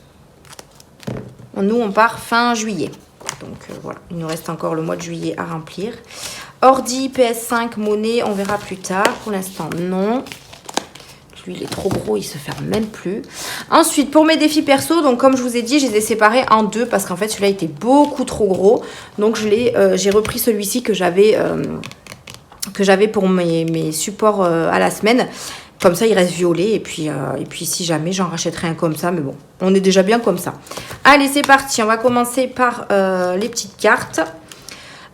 Nous, on part fin juillet. Donc, voilà. Il nous reste encore le mois de juillet à remplir. Ordi, PS5, monnaie, on verra plus tard. Pour l'instant, non. Lui, il est trop gros, il se ferme même plus. Ensuite, pour mes défis perso, donc comme je vous ai dit, je les ai séparés en deux parce qu'en fait, celui-là était beaucoup trop gros. Donc, j'ai repris celui-ci que j'avais que j'avais pour mes supports à la semaine. Comme ça, il reste violet. Et puis si jamais, j'en rachèterai un comme ça. Mais bon, on est déjà bien comme ça. Allez, c'est parti. On va commencer par les petites cartes.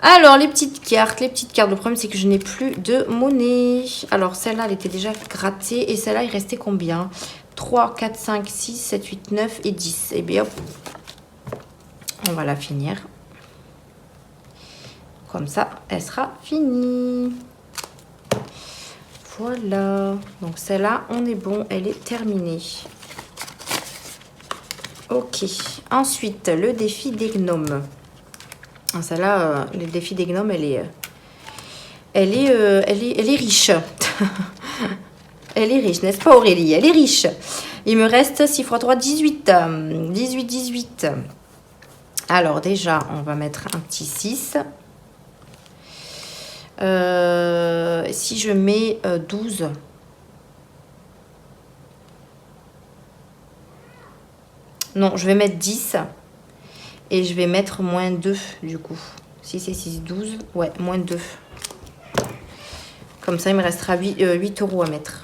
Alors, les petites cartes. Le problème, c'est que je n'ai plus de monnaie. Alors, celle-là, elle était déjà grattée. Et celle-là, il restait combien? 3, 4, 5, 6, 7, 8, 9 et 10. Et bien, hop, on va la finir. Comme ça, elle sera finie. Voilà. Donc, celle-là, on est bon. Elle est terminée. Ok. Ensuite, le défi des gnomes. Celle-là, le défi des gnomes, elle est riche. Elle est riche, n'est-ce pas Aurélie? Elle est riche. Il me reste 6 x 3, 18. 18. Alors déjà, on va mettre un petit 6. Si je mets 12. Non, je vais mettre 10. Et je vais mettre moins 2 du coup. 6 et 6, 12. Ouais, moins 2. Comme ça, il me restera 8 € à mettre.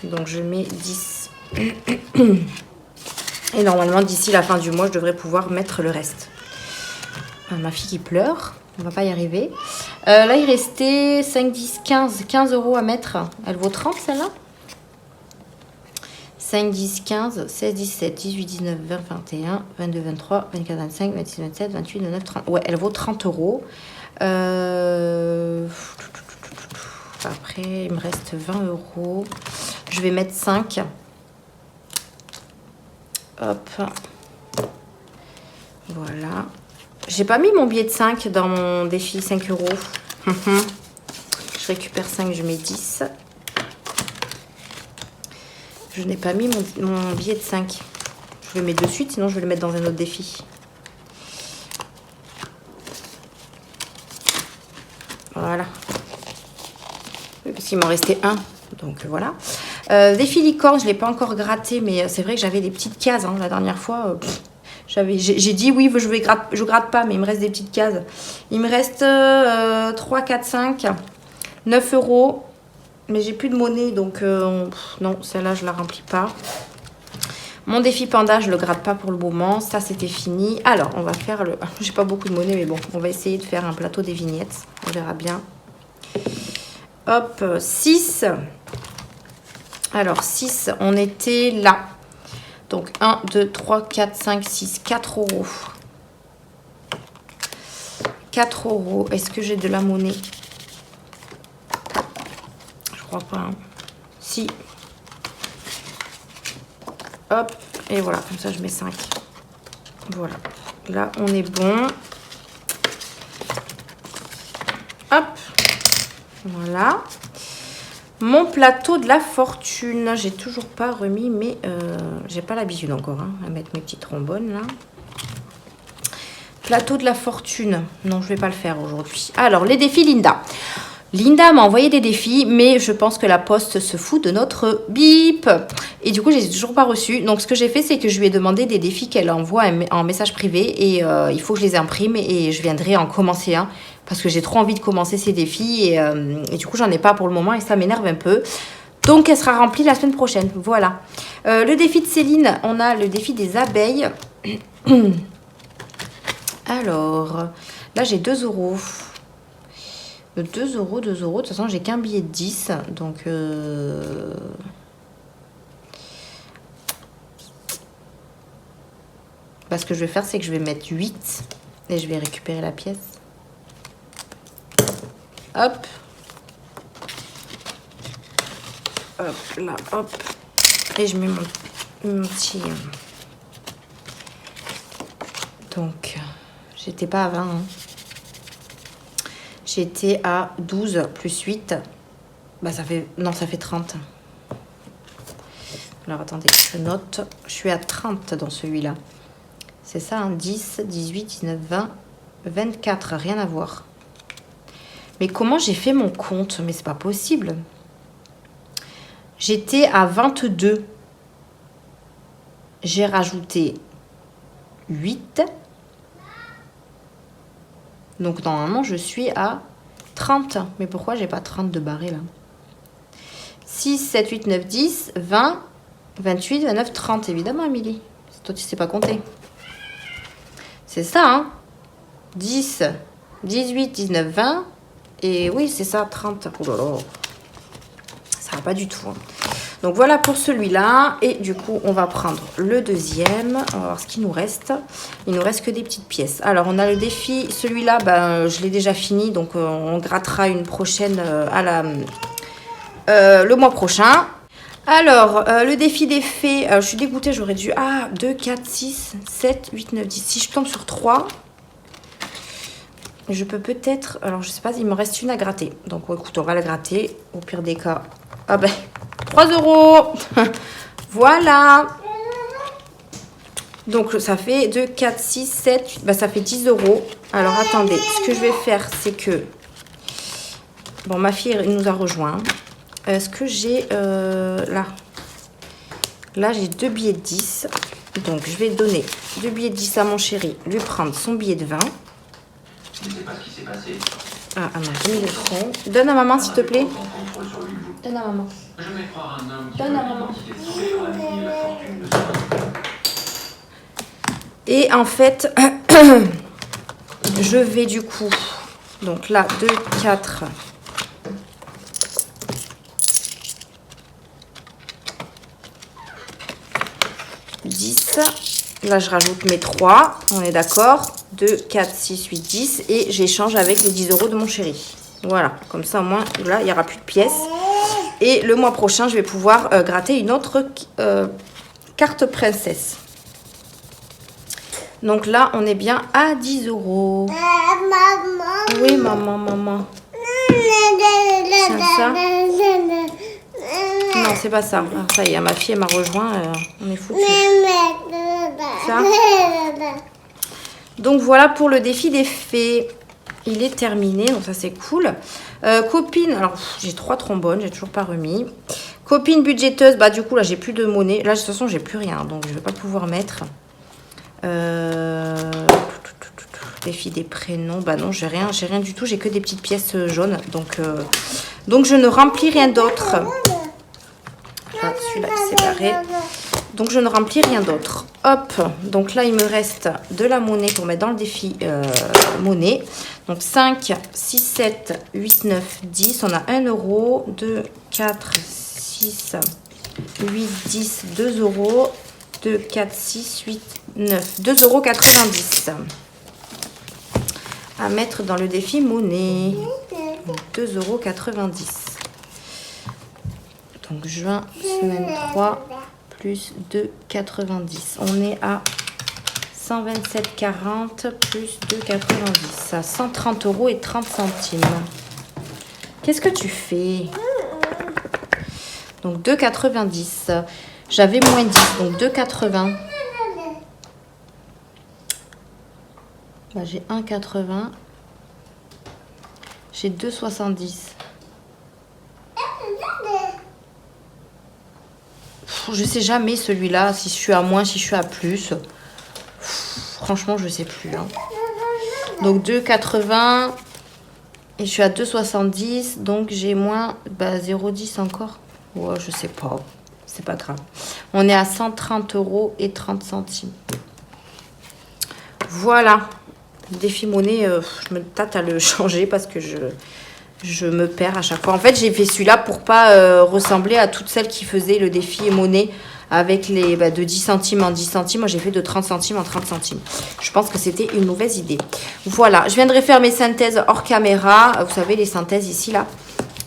Donc, je mets 10. Et normalement, d'ici la fin du mois, je devrais pouvoir mettre le reste. Ma fille qui pleure. On va pas y arriver. Là, il restait 5, 10, 15 € à mettre. Elle vaut 30, celle-là? 5, 10, 15, 16, 17, 18, 19, 20, 21, 22, 23, 24, 25, 26, 27, 28, 29, 30. Ouais, elle vaut 30 €. Après, il me reste 20 €. Je vais mettre 5. Hop. Voilà. J'ai pas mis mon billet de 5 dans mon défi 5 €. Je récupère 5, je mets 10. Je n'ai pas mis mon billet de 5. Je le mets de suite, sinon je vais le mettre dans un autre défi. Voilà. Parce qu'il m'en restait un. Donc voilà. Défi licorne, je ne l'ai pas encore gratté, mais c'est vrai que j'avais des petites cases la dernière fois. J'ai dit oui, je gratte pas, mais il me reste des petites cases. Il me reste 3, 4, 5, 9 €. Mais j'ai plus de monnaie, donc non, celle-là, je la remplis pas. Mon défi panda, je le gratte pas pour le moment. Ça, c'était fini. Alors, on va faire le... J'ai pas beaucoup de monnaie, mais bon, on va essayer de faire un plateau des vignettes. On verra bien. Hop, 6. Alors, 6, on était là. Donc, 1, 2, 3, 4, 5, 6, 4 €. 4 €. Est-ce que j'ai de la monnaie? Je crois pas. Hein. Si. Hop. Et voilà. Comme ça, je mets 5. Voilà. Là, on est bon. Hop. Voilà. Mon plateau de la fortune. J'ai toujours pas remis, mais j'ai pas l'habitude encore à mettre mes petites trombones là. Plateau de la fortune. Non, je vais pas le faire aujourd'hui. Alors, les défis Linda. Linda m'a envoyé des défis, mais je pense que la poste se fout de notre bip. Et du coup, je les ai toujours pas reçus. Donc, ce que j'ai fait, c'est que je lui ai demandé des défis qu'elle envoie en message privé. Et il faut que je les imprime et je viendrai en commencer un. Parce que j'ai trop envie de commencer ces défis. Et du coup, j'en ai pas pour le moment et ça m'énerve un peu. Donc, elle sera remplie la semaine prochaine. Voilà. Le défi de Céline, on a le défi des abeilles. Alors, là, j'ai 2 €. 2 €. De toute façon, j'ai qu'un billet de 10. Donc, ce que je vais faire, c'est que je vais mettre 8. Et je vais récupérer la pièce. Hop. Hop, là, hop. Et je mets mon petit... Donc, j'étais pas à 20. Hein. J'étais à 12 plus 8. Bah, ça fait... Non, ça fait 30. Alors, attendez, je note. Je suis à 30 dans celui-là. C'est ça, hein, 10, 18, 19, 20, 24. Rien à voir. Mais comment j'ai fait mon compte? Mais c'est pas possible. J'étais à 22. J'ai rajouté 8. Donc, normalement, je suis à 30. Mais pourquoi j'ai pas 30 de barré là? 6, 7, 8, 9, 10, 20, 28, 29, 30. Évidemment, Amélie. Toi, tu sais pas compter. C'est ça, hein? 10, 18, 19, 20. Et oui, c'est ça, 30. Oh là là. Ça va pas du tout. Hein. Donc voilà pour celui-là. Et du coup, on va prendre le deuxième. On va voir ce qu'il nous reste. Il nous reste que des petites pièces. Alors, on a le défi. Celui-là, ben, je l'ai déjà fini. Donc, on grattera une prochaine le mois prochain. Alors, le défi des fées. Je suis dégoûtée. J'aurais dû... Ah, 2, 4, 6, 7, 8, 9, 10. Si je tombe sur 3... Je peux peut-être... Alors, je sais pas, il me reste une à gratter. Donc, écoute, on va la gratter. Au pire des cas... Ah ben... 3 €. Voilà. Donc, ça fait 2, 4, 6, 7... Ben, ça fait 10 €. Alors, attendez. Ce que je vais faire, c'est que... Bon, ma fille nous a rejoint. Ce que j'ai... là. Là, j'ai 2 billets de 10. Donc, je vais donner 2 billets de 10 à mon chéri. Lui prendre son billet de 20. Je ne sais pas ce qui s'est passé. Ah, non, j'ai mis le son. Donne à maman, s'il te plaît. Donne à maman. Donne à maman. Et en fait, je vais du coup... Donc là, 2, 4... 10. Là, je rajoute mes 3. On est d'accord. 2, 4, 6, 8, 10. Et j'échange avec les 10 € de mon chéri. Voilà. Comme ça, au moins, là, il n'y aura plus de pièces. Et le mois prochain, je vais pouvoir gratter une autre carte princesse. Donc là, on est bien à 10 €. Maman. Oui, maman. C'est ça? Non, c'est pas ça. Ah, ça y est, ma fille m'a rejoint. On est foutu. Ça. Donc voilà pour le défi des fées. Il est terminé, donc ça c'est cool. Copine, alors j'ai 3 trombones, j'ai toujours pas remis. Copine budgéteuse, bah du coup là j'ai plus de monnaie. Là de toute façon j'ai plus rien, donc je vais pas pouvoir mettre. Défi des prénoms, bah non j'ai rien du tout, j'ai que des petites pièces jaunes. Donc je ne remplis rien d'autre. Ah, celui-là est séparé. Donc, je ne remplis rien d'autre. Hop. Donc là, il me reste de la monnaie pour mettre dans le défi monnaie. Donc, 5, 6, 7, 8, 9, 10. On a 1 €. 2, 4, 6, 8, 10, 2 €. 2, 4, 6, 8, 9. 2,90 € à mettre dans le défi monnaie. 2,90 €. Donc, juin, semaine 3, plus 2,90. On est à 127,40 plus 2,90. À 130 € et 30 centimes. Qu'est-ce que tu fais? Donc, 2,90. J'avais moins 10, donc 2,80. Bah, j'ai 1,80. J'ai 2,70. Je sais jamais celui-là, si je suis à moins, si je suis à plus. Franchement, je sais plus. Hein. Donc 2,80 et je suis à 2,70. Donc j'ai moins 0,10 encore. Ouais, je sais pas. C'est pas grave. On est à 130 € et 30 centimes. Voilà. Défi monnaie, je me tâte à le changer parce que je me perds à chaque fois. En fait, j'ai fait celui-là pour pas ressembler à toutes celles qui faisaient le défi monnaie avec les de 10 centimes en 10 centimes. Moi, j'ai fait de 30 centimes en 30 centimes. Je pense que c'était une mauvaise idée. Voilà, je viendrai faire mes synthèses hors caméra. Vous savez, les synthèses ici, là.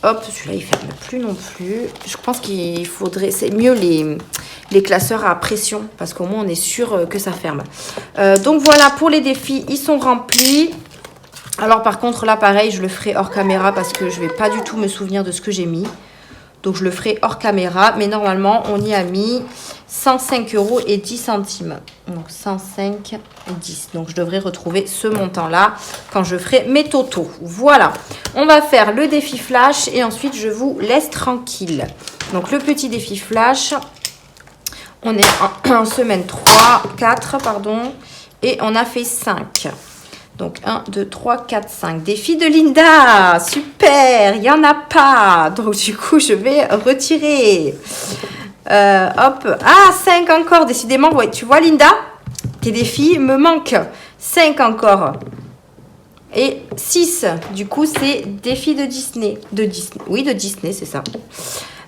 Hop, celui-là, il ne ferme plus non plus. Je pense qu'il faudrait... C'est mieux les classeurs à pression parce qu'au moins, on est sûr que ça ferme. Donc, voilà, pour les défis, ils sont remplis. Alors par contre là pareil je le ferai hors caméra parce que je vais pas du tout me souvenir de ce que j'ai mis. Donc je le ferai hors caméra. Mais normalement on y a mis 105 € et 10 centimes. Donc 105 et 10. Donc je devrais retrouver ce montant là quand je ferai mes totaux. Voilà. On va faire le défi flash et ensuite je vous laisse tranquille. Donc le petit défi flash. On est en semaine 3, 4 pardon. Et on a fait 5. Donc 1, 2, 3, 4, 5. Défi de Linda. Super, il n'y en a pas. Donc du coup, je vais retirer. Hop. Ah, 5 encore, décidément. Ouais, tu vois, Linda, tes défis me manquent. 5 encore. Et 6. Du coup, c'est défi de Disney. Oui, de Disney, c'est ça.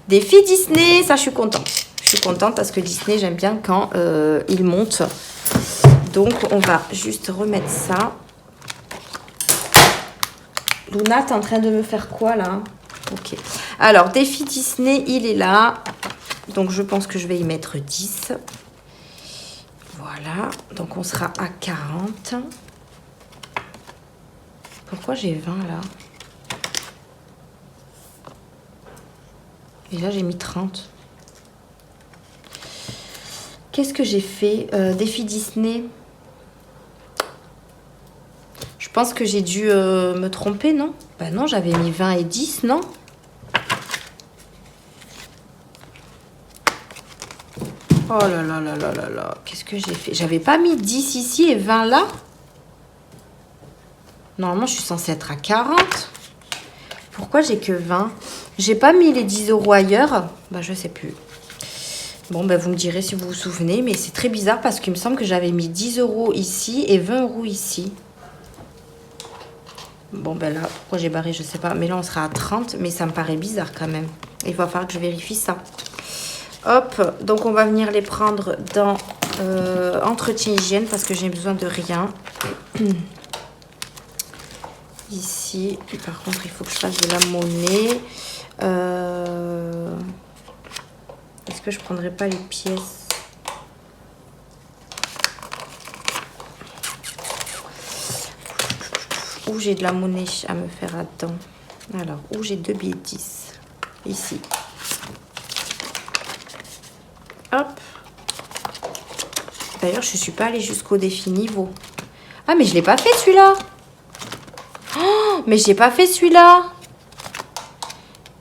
Défi Disney, ça, je suis contente. Je suis contente parce que Disney, j'aime bien quand il monte. Donc, on va juste remettre ça. Luna, t'es en train de me faire quoi, là? Ok. Alors, défi Disney, il est là. Donc, je pense que je vais y mettre 10. Voilà. Donc, on sera à 40. Pourquoi j'ai 20, là? Et là, j'ai mis 30. Qu'est-ce que j'ai fait? Défi Disney. Je pense que j'ai dû me tromper, non? Bah non, j'avais mis 20 et 10, non? Oh là là là là là là. Qu'est-ce que j'ai fait? J'avais pas mis 10 ici et 20 là? Normalement, je suis censée être à 40. Pourquoi j'ai que 20? J'ai pas mis les 10 € ailleurs? Bah, je sais plus. Bon, ben, vous me direz si vous vous souvenez. Mais c'est très bizarre parce qu'il me semble que j'avais mis 10 € ici et 20 € ici. Bon, ben là, pourquoi j'ai barré, je sais pas. Mais là, on sera à 30. Mais ça me paraît bizarre quand même. Il va falloir que je vérifie ça. Hop. Donc, on va venir les prendre dans entretien hygiène parce que j'ai besoin de rien. Ici. Et par contre, il faut que je fasse de la monnaie. Est-ce que je prendrais pas les pièces? Où j'ai de la monnaie à me faire là-dedans? Alors, où j'ai 2 billets de 10? Ici. Hop. D'ailleurs, je ne suis pas allée jusqu'au défi niveau. Ah, mais je ne l'ai pas fait celui-là. Oh, mais je n'ai pas fait celui-là.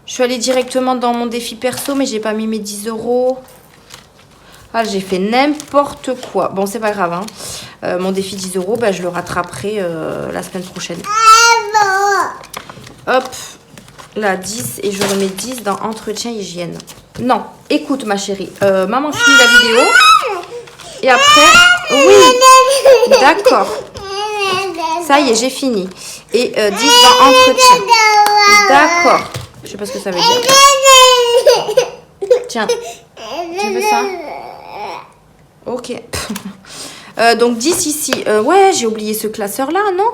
Je suis allée directement dans mon défi perso, mais j'ai pas mis mes 10 €. Ah, j'ai fait n'importe quoi. Bon, c'est pas grave. Hein. Mon défi 10 €, bah, je le rattraperai la semaine prochaine. Hop, là, 10. Et je remets 10 dans entretien hygiène. Non, écoute, ma chérie. Maman finit la vidéo. Et après, oui, d'accord. Ça y est, j'ai fini. Et 10 dans entretien. D'accord. Je sais pas ce que ça veut dire. Tiens, tu veux ça? Ok. Donc 10 ici. Ouais, j'ai oublié ce classeur-là, non?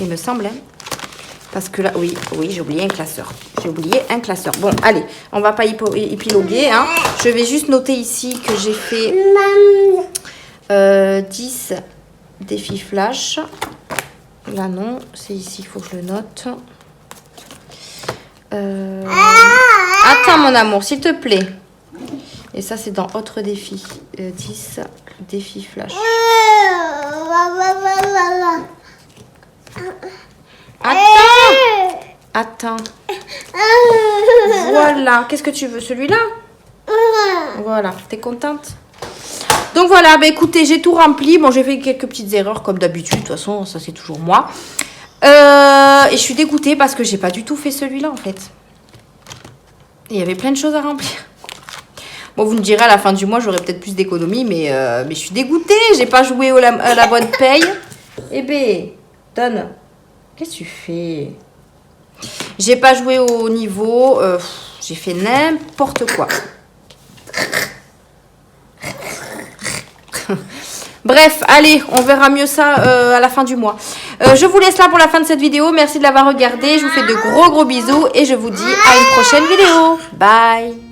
Il me semble. Hein. Parce que là, oui, j'ai oublié un classeur. J'ai oublié un classeur. Bon, allez, on va pas épiloguer. Hein. Je vais juste noter ici que j'ai fait 10 défis flash. Là, non. C'est ici, il faut que je le note. Attends, mon amour, s'il te plaît. Et ça, c'est dans autre défi. 10 défis flash. Attends. Voilà. Qu'est-ce que tu veux? Celui-là? Voilà. T'es contente? Donc voilà, bah écoutez, j'ai tout rempli. Bon, j'ai fait quelques petites erreurs comme d'habitude. De toute façon, ça c'est toujours moi. Et je suis dégoûtée parce que j'ai pas du tout fait celui-là en fait. Il y avait plein de choses à remplir. Bon, vous me direz à la fin du mois, j'aurai peut-être plus d'économies, mais je suis dégoûtée. J'ai pas joué à la bonne paye. Eh ben, donne. Qu'est-ce que tu fais? J'ai pas joué au niveau. J'ai fait n'importe quoi. Bref, allez, on verra mieux ça à la fin du mois. Je vous laisse là pour la fin de cette vidéo. Merci de l'avoir regardé. Je vous fais de gros bisous et je vous dis à une prochaine vidéo. Bye.